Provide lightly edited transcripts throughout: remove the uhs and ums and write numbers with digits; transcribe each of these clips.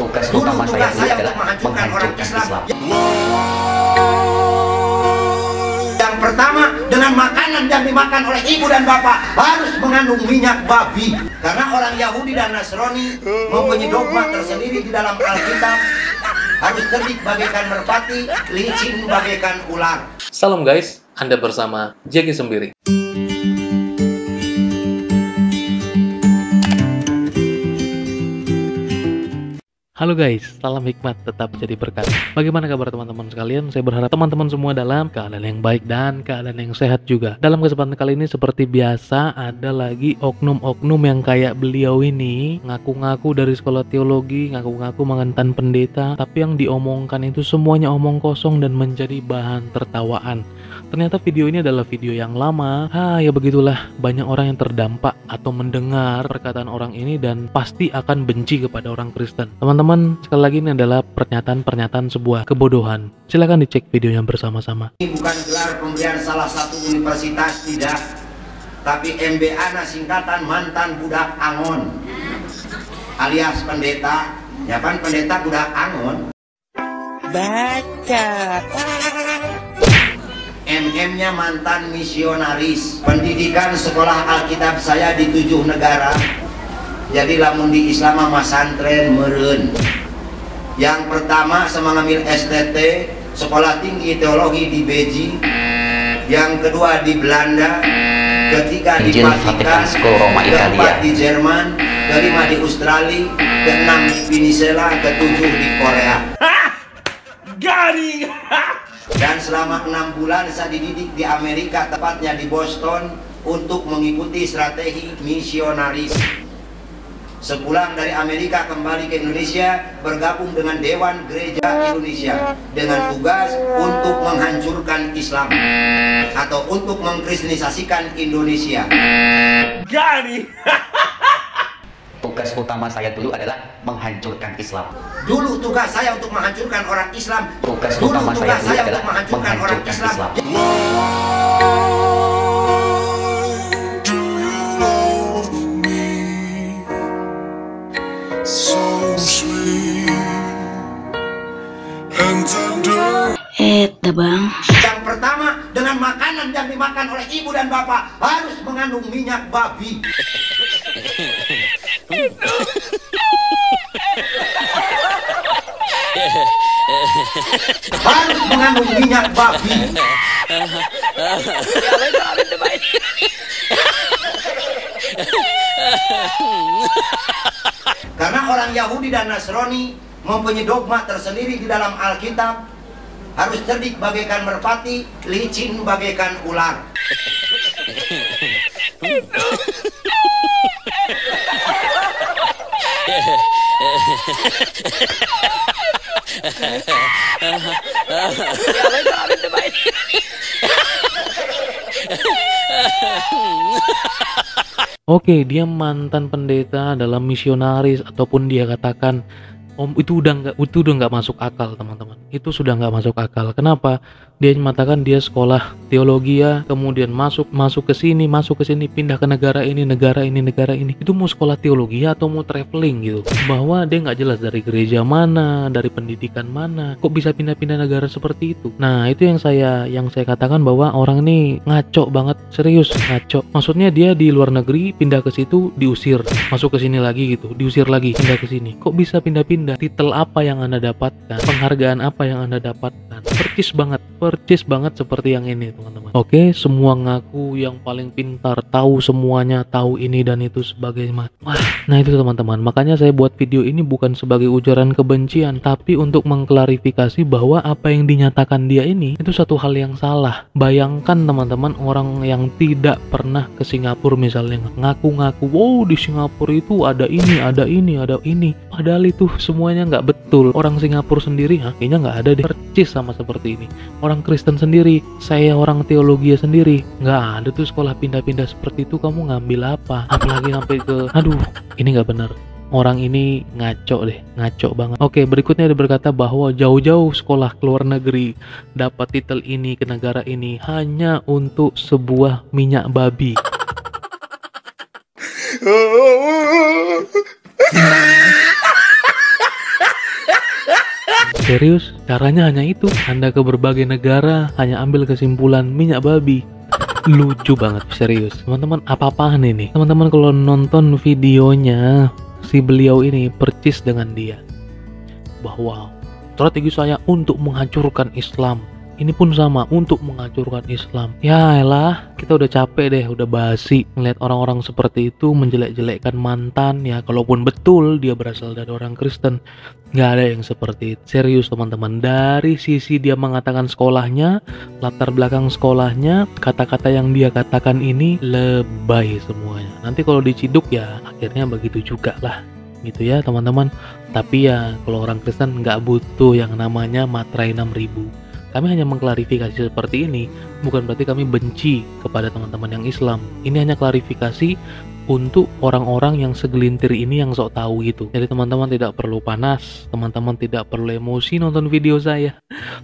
Tugas utama saya adalah menghancurkan Islam. Yang pertama, dengan makanan yang dimakan oleh ibu dan bapak harus mengandung minyak babi. Karena orang Yahudi dan Nasrani mempunyai dogma tersendiri di dalam Alkitab. Harus cerdik bagaikan merpati, licin bagaikan ular. Salam guys, Anda bersama Jeki Sembiri. Halo guys, salam hikmat tetap jadi berkat. Bagaimana kabar teman-teman sekalian? Saya berharap teman-teman semua dalam keadaan yang baik dan keadaan yang sehat juga. Dalam kesempatan kali ini seperti biasa ada lagi oknum-oknum yang kayak beliau ini, ngaku-ngaku dari sekolah teologi, ngaku-ngaku mantan pendeta, tapi yang diomongkan itu semuanya omong kosong dan menjadi bahan tertawaan. Ternyata video ini adalah video yang lama. Ya begitulah, banyak orang yang terdampak atau mendengar perkataan orang ini dan pasti akan benci kepada orang Kristen. Teman-teman, sekali lagi ini adalah pernyataan-pernyataan sebuah kebodohan. Silahkan dicek videonya bersama-sama. Ini bukan gelar pemberian salah satu universitas, tidak. Tapi MBA singkatan mantan budak Angon, alias pendeta. Ya kan, pendeta budak Angon. Baca. MM-nya mantan misionaris. Pendidikan sekolah Alkitab saya di 7 negara. Jadi lamun di Islam masantren meren. Yang pertama saya mengambil STT, Sekolah Tinggi Teologi di Beijing. Yang kedua di Belanda. Ketiga di Vatikan. Keempat di Jerman. Kelima di Australia. Keenam di Venezuela. Ketujuh di Korea. Garing. Dan selama 6 bulan saya dididik di Amerika, tepatnya di Boston, untuk mengikuti strategi misionaris. Sepulang dari Amerika kembali ke Indonesia, bergabung dengan Dewan Gereja Indonesia dengan tugas untuk menghancurkan Islam atau untuk mengkristenisasikan Indonesia. Gani. Tugas utama saya dulu adalah menghancurkan Islam. Dulu tugas saya untuk menghancurkan orang Islam. Tugas utama saya dulu adalah menghancurkan orang Islam. Bang. Yang pertama, dengan makanan yang dimakan oleh ibu dan bapak harus mengandung minyak babi. Harus mengandung minyak babi. Karena orang Yahudi dan Nasrani mempunyai dogma tersendiri di dalam Alkitab. Harus cerdik bagaikan merpati, licin bagaikan ular. Oke, dia mantan pendeta dalam misionaris ataupun dia katakan itu udah nggak masuk akal, teman-teman. Itu sudah nggak masuk akal. Kenapa? Dia mengatakan dia sekolah teologi ya, kemudian masuk ke sini, pindah ke negara ini. Itu mau sekolah teologi atau mau traveling gitu? Bahwa dia nggak jelas dari gereja mana, dari pendidikan mana, kok bisa pindah-pindah negara seperti itu. Nah, itu yang saya katakan bahwa orang ini ngaco banget, serius ngaco. Maksudnya dia di luar negeri pindah ke situ diusir, masuk ke sini lagi gitu, diusir lagi, pindah ke sini. Kok bisa pindah-pindah? Titel apa yang Anda dapatkan? Penghargaan apa yang Anda dapatkan? Percis banget seperti yang ini, teman-teman. Oke, semua ngaku yang paling pintar, tahu semuanya, tahu ini dan itu sebagainya. Nah itu teman-teman, makanya saya buat video ini bukan sebagai ujaran kebencian, tapi untuk mengklarifikasi bahwa apa yang dinyatakan dia ini itu satu hal yang salah. Bayangkan teman-teman, orang yang tidak pernah ke Singapura misalnya ngaku-ngaku, wow di Singapura itu ada ini, padahal itu semuanya nggak betul. Orang Singapura sendiri kayaknya nggak ada deh. Percis sama seperti ini. Orang Kristen sendiri, saya orang teologi sendiri, nggak ada tuh sekolah pindah-pindah seperti itu. Kamu ngambil apa? Apalagi sampai ke, ini nggak benar. Orang ini ngaco banget. Oke, berikutnya dia berkata bahwa jauh-jauh sekolah ke luar negeri dapat titel ini ke negara ini hanya untuk sebuah minyak babi. Serius, caranya hanya itu. Anda ke berbagai negara, hanya ambil kesimpulan minyak babi. Lucu banget, serius. Teman-teman, apa-apaan ini? Teman-teman kalau nonton videonya si beliau ini percis dengan dia. Bahwa strategi saya untuk menghancurkan Islam. Ini pun sama, untuk menghancurkan Islam. Ya elah, kita udah capek deh, udah basi ngeliat orang-orang seperti itu menjelek-jelekkan mantan. Ya kalaupun betul dia berasal dari orang Kristen, nggak ada yang seperti itu. Serius teman-teman, dari sisi dia mengatakan sekolahnya, latar belakang sekolahnya, kata-kata yang dia katakan ini lebay semuanya. Nanti kalau diciduk ya akhirnya begitu juga lah, gitu ya teman-teman. Tapi ya kalau orang Kristen nggak butuh yang namanya materai 6000. Kami hanya mengklarifikasi seperti ini, bukan berarti kami benci kepada teman-teman yang Islam. Ini hanya klarifikasi untuk orang-orang yang segelintir ini yang sok tahu gitu. Jadi teman-teman tidak perlu panas, teman-teman tidak perlu emosi nonton video saya.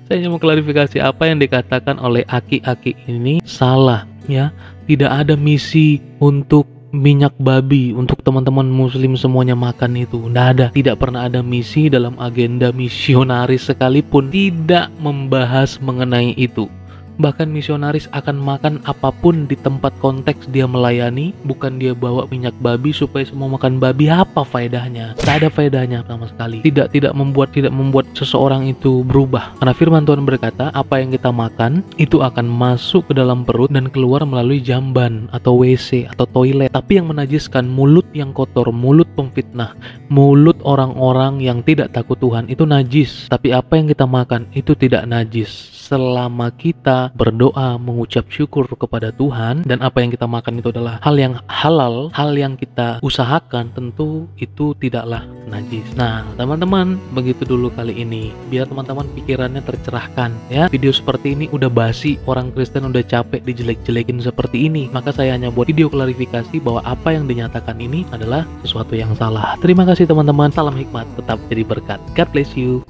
Saya hanya mengklarifikasi apa yang dikatakan oleh aki-aki ini salah ya. Tidak ada misi untuk minyak babi untuk teman-teman muslim semuanya makan itu. Nggak ada, tidak pernah ada misi dalam agenda misionaris sekalipun tidak membahas mengenai itu. Bahkan misionaris akan makan apapun di tempat konteks dia melayani, bukan dia bawa minyak babi supaya semua makan babi. Apa faedahnya? Tak ada faedahnya sama sekali. Tidak membuat seseorang itu berubah. Karena firman Tuhan berkata, apa yang kita makan itu akan masuk ke dalam perut dan keluar melalui jamban atau WC atau toilet. Tapi yang menajiskan mulut yang kotor, mulut pemfitnah, mulut orang-orang yang tidak takut Tuhan itu najis. Tapi apa yang kita makan itu tidak najis selama kita berdoa mengucap syukur kepada Tuhan, dan apa yang kita makan itu adalah hal yang halal, hal yang kita usahakan, tentu itu tidaklah najis. Nah teman-teman, begitu dulu kali ini, biar teman-teman pikirannya tercerahkan ya. Video seperti ini udah basi, orang Kristen udah capek dijelek-jelekin seperti ini. Maka saya hanya buat video klarifikasi bahwa apa yang dinyatakan ini adalah sesuatu yang salah. Terima kasih teman-teman, salam hikmat, tetap jadi berkat. God bless you.